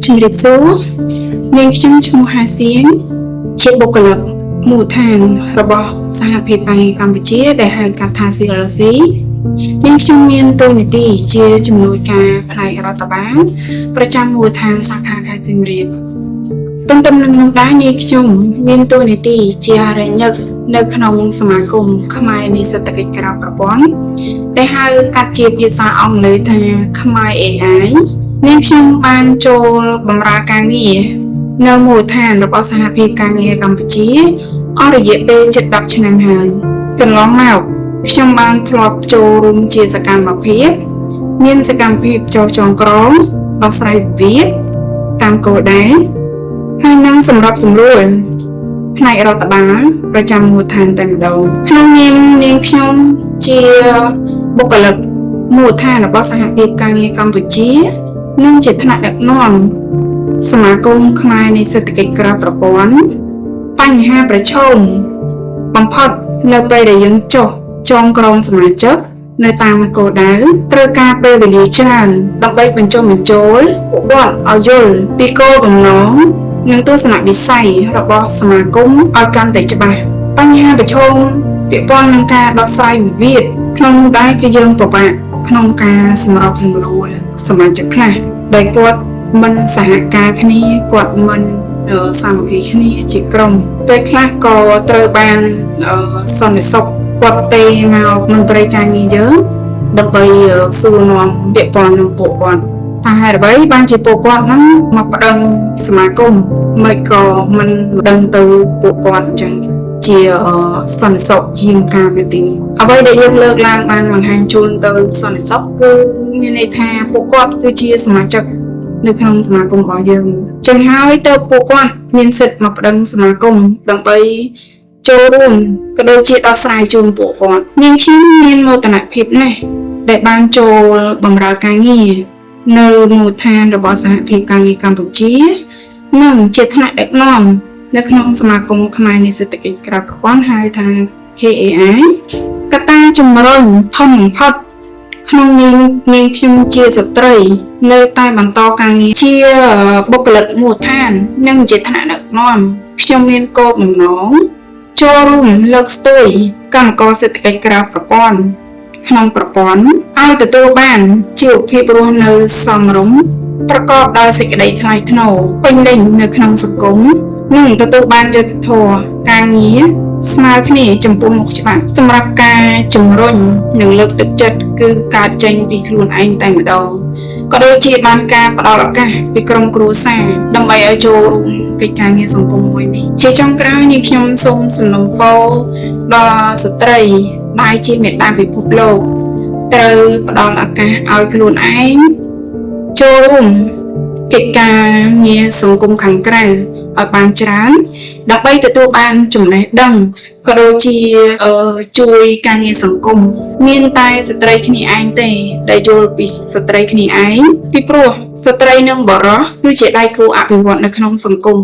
ជំរាបសួរនាងខ្ញុំឈ្មោះហាសៀងជាបុគ្គលិកមូលដ្ឋានរបស់សហភាពការងារកម្ពុជាដែលហៅកាត់ថា CLC នាងខ្ញុំមានតួនាទីជាជំនួយការផ្នែករដ្ឋបាលប្រចាំមូលដ្ឋានសាខាខេត្តសៀមរាបទន្ទឹមនឹងនោះដែរនាងខ្ញុំមានតួនាទីជាហិរញ្ញិកនៅក្នុងសមាគមខ្មែរនិស្សិតកិច្ចក្រៅប្រព័ន្ធដែលហៅកាត់ជាភាសាអង់គ្លេសថាខ្មែរ AI នាងខ្ញុំបានចូលបម្រើការងារនៅមូលដ្ឋានរបស់សហភាពការងារកម្ពុជាអស់រយៈពេលជិត10ឆ្នាំហើយកន្លងមកខ្ញុំបានធ្លាប់ចូលរួមជាសកម្មភាពមានសកម្មភាពចោះចងក្រងដោះស្រាយវិវាទតាមគោលដៅហើយនឹងសម្របសម្រួលផ្នែករដ្ឋបាលប្រចាំមូលដ្ឋានតែម្ដងក្នុងនាមខ្ញុំជាបុគ្គលិកមូលដ្ឋានរបស់សហភាពការងារកម្ពុជានិងជាថ្នាក់ដឹកនាំសមាគមខ្មែរនៃសេដ្ឋកិច្ចក្រៅប្រព័ន្ធបញ្ហាប្រឈមបំផុតនៅពេលដែលយើងចុះចងក្រងសមាជិកនៅតាមគោលដៅត្រូវការពេលវេលាច្រើនដើម្បីបញ្ចុះបញ្ចូលពួកគាត់ឲ្យយល់ពីគោលបំណងនិងទស្សនវិស័យរបស់សមាគមឲ្យកាន់តែច្បាស់បញ្ហាប្រឈមពាក់ព័ន្ធនឹងការដោះស្រាយវិវាទក្នុងនោះដែរគឺយើងពិបាកក្នុងការសម្របសម្រួលសមាជិកខ្លះដែលគាត់មិនសហការគ្នាគាត់មិនសាមគ្គីគ្នាជាក្រុមពេលខ្លះក៏ត្រូវបានសន្តិសុខគាត់ទេមកមន្ត្រីការងារយើងដើម្បីសួរនាំពាក្យពាន់នឹងពួកគាត់តែហេតុអ្វីបានជាពួកគាត់ហ្នឹងមកប្តឹងសមាគមមិនក៏មិនដឹងទៅពួកគាត់អញ្ចឹងជាសន្តិសុខជាងការវិទីអ្វីដែលយើងលើកឡើងបានបង្ហាញជូនទៅសន្តិសុខគឺមានន័យថាពួកគាត់គឺជាសមាជិកនៅក្នុងសមាគមរបស់យើងចឹងហើយទៅពួកគាត់មានសិទ្ធិមកប្តឹងសមាគមដើម្បីចូលរួមក៏ដូចជាដោះស្រាយជូនពួកគាត់នាងខ្ញុំមានមោទនភាពណាស់ដែលបានចូលបម្រើការងារនៅមូលដ្ឋានរបស់សហភាពការងារកម្ពុជានិងជាថ្នាក់ដឹកនាំនៅក្នុងសមាគមខ្មែរនៃសេដ្ឋកិច្ចក្រៅប្រព័ន្ធហៅថា KAI កត្តាជំរុញធំបំផុតក្នុងនាងខ្ញុំជាស្ត្រីនៅតែបន្តការងារជាបុគ្គលិកមូលដ្ឋាននិងជាថ្នាក់ដឹកនាំខ្ញុំមានគោលបំណងចូលរួមលើកស្ទួយកម្មករសេដ្ឋកិច្ចក្រៅប្រព័ន្ធក្នុងប្រព័ន្ធឲ្យទទួលបានជីវភាពរស់នៅសមរម្យប្រកបដោយសេចក្តីថ្លៃថ្នូរពេញលេញនៅក្នុងសង្គមនិងទទួលបានយុត្តិធម៌ការងារស្មើគ្នាចំពោះមុខច្បាប់សម្រាប់ការជំរុញនិងលើកទឹកចិត្តគឺកើតចេញពីខ្លួនឯងតែម្ដងក៏ដូចជាបានការផ្ដល់ឱកាសពីក្រុមគ្រួសារដើម្បីឲ្យចូលរួមកិច្ចការងារសង្គមមួយនេះជាចុងក្រោយនេះខ្ញុំសូមសំណូមពរដល់ស្ត្រីដែលជាមេដាពិភពលោកត្រូវផ្ដល់ឱកាសឲ្យខ្លួនឯងចូលរួមកិច្ចការងារសង្គមខាងក្រៅឲ្យបានច្រើនដើម្បីទទួលបានចំណេះដឹងក៏ដូចជាជួយការងារសង្គមមានតែស្ត្រីគ្នាឯងទេដែលយល់ពីស្ត្រីគ្នាឯងពីព្រោះស្ត្រីនិងបុរសគឺជាដៃគូអភិវឌ្ឍនៅក្នុងសង្គម